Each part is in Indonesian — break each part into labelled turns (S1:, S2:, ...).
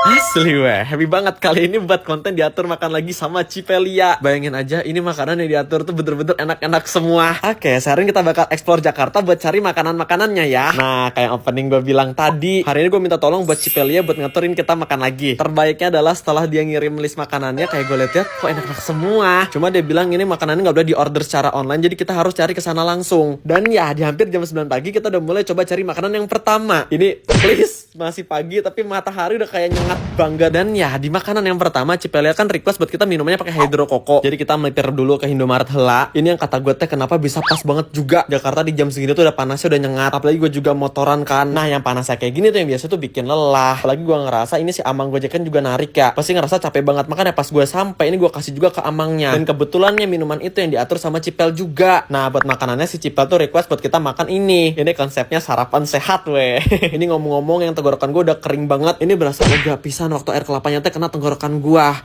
S1: Asli weh, happy banget kali ini buat konten diatur makan lagi sama Cipelia. Bayangin aja ini makanan yang diatur tuh bener-bener enak-enak semua. Oke, sekarang kita bakal explore Jakarta buat cari makanan-makanannya ya. Nah, kayak opening gue bilang tadi, hari ini gue minta tolong buat Cipelia buat ngaturin kita makan lagi. Terbaiknya adalah setelah dia ngirim list makanannya, kayak gue liat kok enak-enak semua. Cuma dia bilang ini makanannya nggak boleh di order secara online, jadi kita harus cari kesana langsung. Dan ya, di hampir jam 9 pagi kita udah mulai coba cari makanan yang pertama. Ini please, masih pagi tapi matahari udah kayak nyengat bangga. Dan ya di makanan yang pertama Cipelia kan request buat kita minumannya pakai hydro koko. Jadi kita melipir dulu ke Indomaret hela. Ini yang kata gue teh kenapa bisa pas banget juga. Jakarta di jam segini tuh udah panasnya udah nyengat. Apalagi gue juga motoran kan. Nah yang panasnya kayak gini tuh yang biasa tuh bikin lelah. Apalagi gue ngerasa ini si Amang Gojek kan juga narik ya. Pasti ngerasa capek banget. Makanya pas gue sampai ini gue kasih juga ke Amangnya. Dan kebetulannya minuman itu yang diatur sama Cipel juga. Nah buat makanannya si Cipel tuh request buat kita makan ini. Ini konsepnya sarapan sehat weh. Ini ngomong-ngomong yang tenggorokan gue udah kering banget. Ini berasa lega pisan waktu air kelapanya teh kena tenggorokan gua.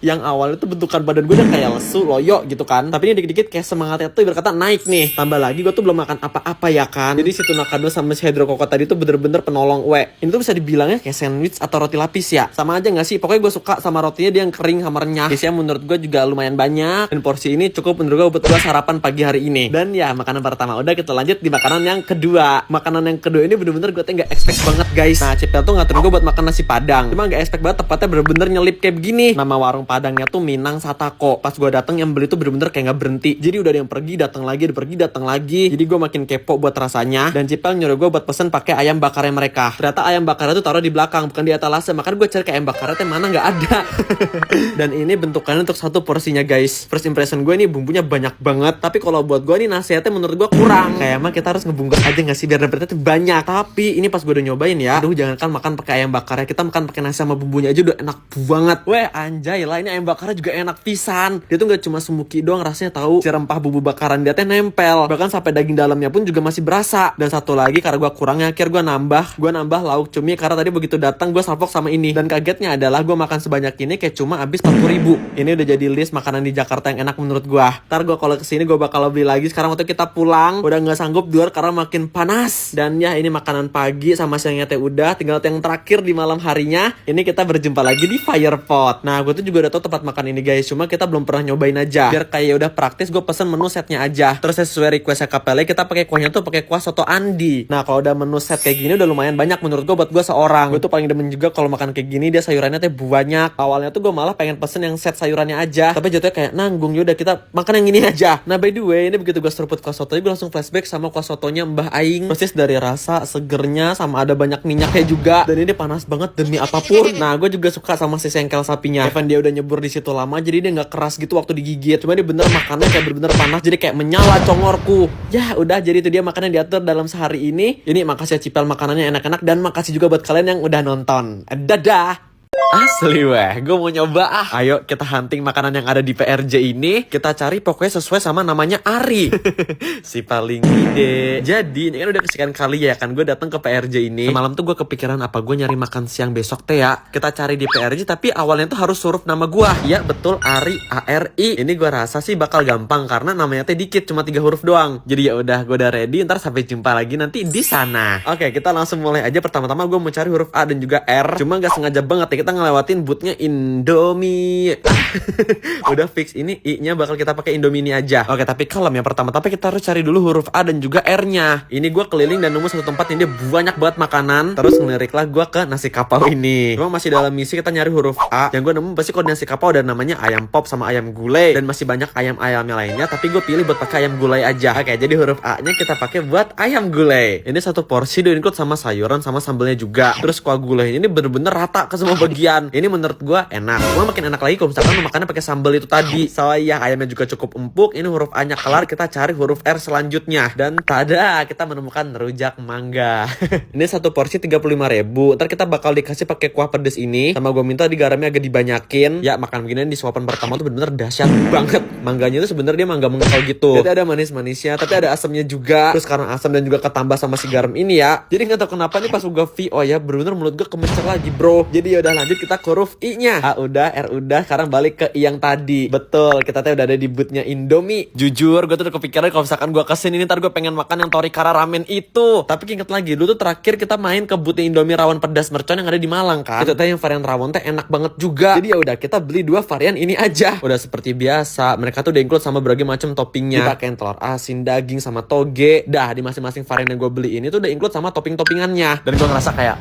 S1: Yang awalnya tuh bentukan badan gue udah kayak lesu, loyo gitu kan. Tapi ini dikit-dikit kayak semangatnya tuh berkata naik nih. Tambah lagi gue tuh belum makan apa-apa ya kan. Jadi si tuna kado sama si hydro koko tadi tuh bener-bener penolong weh. Ini tuh bisa dibilangnya kayak sandwich atau roti lapis ya. Sama aja gak sih? Pokoknya gue suka sama rotinya dia yang kering sama renyah. Isinya menurut gue juga lumayan banyak. Dan porsi ini cukup menurut gue buat gue sarapan pagi hari ini. Dan ya makanan pertama udah, kita lanjut di makanan yang kedua. Makanan yang kedua ini bener-bener gue tuh gak expect banget guys. Nah Cipel tuh ngatur gue buat makan nasi padang. Cuma gak expect banget tepatnya bener-bener nyelip kayak begini. Nama warung padangnya tuh Minang Satako. Pas gue dateng yang beli tuh bener-bener kayak gak berhenti. Jadi udah ada yang pergi datang lagi, ada pergi datang lagi. Jadi gue makin kepo buat rasanya. Dan Cipel nyuruh gue buat pesen pakai ayam bakarnya mereka. Ternyata ayam bakarnya tuh taruh di belakang, bukan di etalase. Makanya gue cari kayak ayam bakarnya tuh mana nggak ada. Dan ini bentukannya untuk satu porsinya guys. First impression gue ini bumbunya banyak banget. Tapi kalau buat gue nih nasihatnya menurut gue kurang. Kayak emang kita harus ngebungkus aja nggak sih biar dapetnya tuh banyak. Tapi ini pas gue udah nyobain ya, aduh jangankan makan pakai ayam bakarnya, kita makan pakai nasi sama bumbunya aja udah enak banget. Weh anjay lah, ini ayam bakarnya juga enak pisan. Dia tuh gak cuma semuki doang rasanya tahu, si rempah bumbu bakaran dia teh nempel. Bahkan sampai daging dalamnya pun juga masih berasa. Dan satu lagi karena gue kurangnya, akhir gue nambah lauk cumi karena tadi begitu datang gue salpok sama ini. Dan kagetnya adalah gue makan sebanyak ini kayak cuma habis 40.000. Ini udah jadi list makanan di Jakarta yang enak menurut gue. Ntar gue kalau kesini gue bakal beli lagi. Sekarang waktu kita pulang udah nggak sanggup di luar karena makin panas. Dan ya ini makanan pagi sama siangnya teh udah, tinggal yang terakhir di malam harinya. Ini kita berjumpa lagi di Firepot. Nah gue tuh juga udah tahu tempat makan ini guys, cuma kita belum pernah nyobain aja. Biar kayak udah praktis, gue pesen menu setnya aja. Terus sesuai requestnya Kapele, kita pakai kuahnya tuh pakai kuah soto Andi. Nah kalau udah menu set kayak gini udah lumayan banyak menurut gue buat gue seorang. Gue tuh paling demen juga kalau makan kayak gini, dia sayurannya tuh banyak. Awalnya tuh gue malah pengen pesen yang set sayurannya aja, tapi jatuhnya kayak nanggung, yaudah kita makan yang ini aja. Nah by the way, ini begitu gue seruput kuah sotonya, gue langsung flashback sama kuah sotonya Mbah Aing. Persis dari rasa segernya sama ada banyak minyaknya juga. Dan ini panas banget demi apapun. Nah gue juga suka sama si sengkel sapinya. Even dia udah nyebur di situ lama, jadi dia nggak keras gitu waktu digigit. Cuma dia bener makannya kayak bener-bener panas, jadi kayak menyala congorku. Ya udah, jadi itu dia makanan yang diatur dalam sehari ini. Ini makasih ya Cipel, makanannya enak-enak. Dan makasih juga buat kalian yang udah nonton. Dadah. Asli weh, gue mau nyoba Ayo kita hunting makanan yang ada di PRJ ini. Kita cari pokoknya sesuai sama namanya Ari. Si paling ide. Jadi ini kan udah kesekian kali ya kan gue datang ke PRJ ini. Semalam tuh gue kepikiran apa gue nyari makan siang besok teh ya. Kita cari di PRJ tapi awalnya tuh harus huruf nama gue. Iya betul, Ari, A-R-I. Ini gue rasa sih bakal gampang karena namanya teh dikit, cuma 3 huruf doang. Jadi ya udah, gue udah ready. Ntar sampai jumpa lagi nanti di sana. Oke, kita langsung mulai aja. Pertama-tama gue mau cari huruf A dan juga R. Cuma gak sengaja banget ya, kita ngelewatin bootnya Indomie. Udah fix ini I-nya bakal kita pakai Indomie ini aja. Oke, tapi kalem ya, tapi kita harus cari dulu huruf A dan juga R-nya. Ini gue keliling dan nemu satu tempat ini dia banyak banget makanan. Terus ngeliriklah gue ke nasi kapau ini. Cuma masih dalam misi kita nyari huruf A. Yang gue nemu pasti kalau nasi kapau ada namanya ayam pop sama ayam gulai. Dan masih banyak ayam-ayamnya lainnya, tapi gue pilih buat pakai ayam gulai aja. Oke, jadi huruf A-nya kita pakai buat ayam gulai. Ini satu porsi udah include sama sayuran sama sambelnya juga. Terus kuah gulai ini bener-bener rata ke semua bagian. Ini menurut gue enak. Gue makin enak lagi kalau misalkan lu makannya pakai sambal itu tadi. Soalnya ayamnya juga cukup empuk. Ini huruf A-nya kelar, kita cari huruf R selanjutnya. Dan tada, kita menemukan rujak mangga. Ini satu porsi 35.000. Ntar kita bakal dikasih pakai kuah pedes ini. Sama gue minta di garamnya agak dibanyakin. Ya makan beginian di suapan pertama tuh bener-bener dahsyat banget. Mangganya tuh sebenarnya dia mangga mengkal gitu. Jadi ada manis-manisnya, tapi ada asamnya juga. Terus karena asam dan juga ketambah sama si garam ini ya. Jadi nggak tahu kenapa nih pas gue V, oh ya bener-bener mulut gue kemencer lagi bro. Jadi ya udah lanjut kita ke huruf I-nya. A udah, R udah, sekarang balik ke I yang tadi. Betul, kita tuh udah ada di bootnya Indomie. Jujur, gue tuh udah kepikiran kalau misalkan gue kesini nih, ntar gue pengen makan yang Torikara ramen itu. Tapi inget lagi, dulu tuh terakhir kita main ke bootnya Indomie rawon pedas mercon yang ada di Malang kan. Itu tuh yang varian rawon teh enak banget juga. Jadi ya udah, kita beli 2 varian ini aja. Udah seperti biasa, mereka tuh udah include sama berbagai macam toppingnya. Dipakein telur asin, daging, sama toge. Dah, di masing-masing varian yang gue beli ini tuh udah include sama topping-toppingannya. Dan gue ngerasa kayak,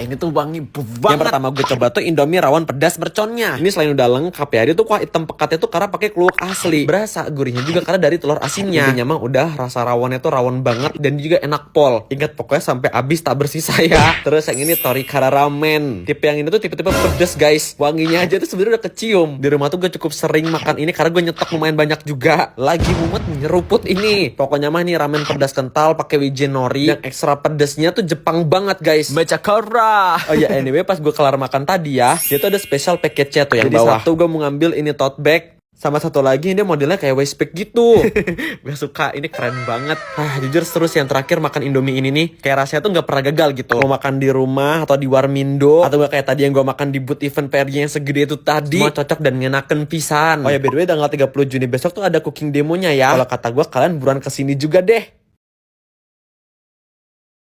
S1: ini tuh wangi banget. Yang pertama gue coba tuh Indomie rawon pedas merconnya. Ini selain udah lengkap ya, dia tuh kuah hitam pekatnya tuh karena pakai kluwak asli. Berasa gurihnya juga karena dari telur asinnya. Intinya mah udah rasa rawonnya tuh rawon banget dan juga enak pol. Ingat pokoknya sampai habis tak bersisa ya. Terus yang ini Torikara ramen. Tipe yang ini tuh tipe-tipe pedes guys. Wanginya aja tuh sebenarnya udah kecium. Di rumah tuh gue cukup sering makan ini karena gue nyetok lumayan banyak juga. Lagi mumet nyeruput ini. Pokoknya mah ini ramen pedas kental pakai wijen nori dan ekstra pedesnya tuh Jepang banget guys. Bacakara. Oh ya anyway, pas gue kelar makan tadi ya, dia tuh ada special package-nya tuh yang jadi bawah. Satu gue mau ngambil ini tote bag. Sama satu lagi dia modelnya kayak waist bag gitu. Gue suka, ini keren banget. Jujur seru sih yang terakhir makan Indomie ini nih. Kayak rasanya tuh gak pernah gagal gitu. Mau makan di rumah atau di Warmindo, atau gak kayak tadi yang gue makan di booth event PRJ yang segede itu tadi. Semua cocok dan ngenaken pisan. Oh ya by the way, tanggal 30 Juni besok tuh ada cooking demonya ya. Kalau kata gue kalian buruan kesini juga deh.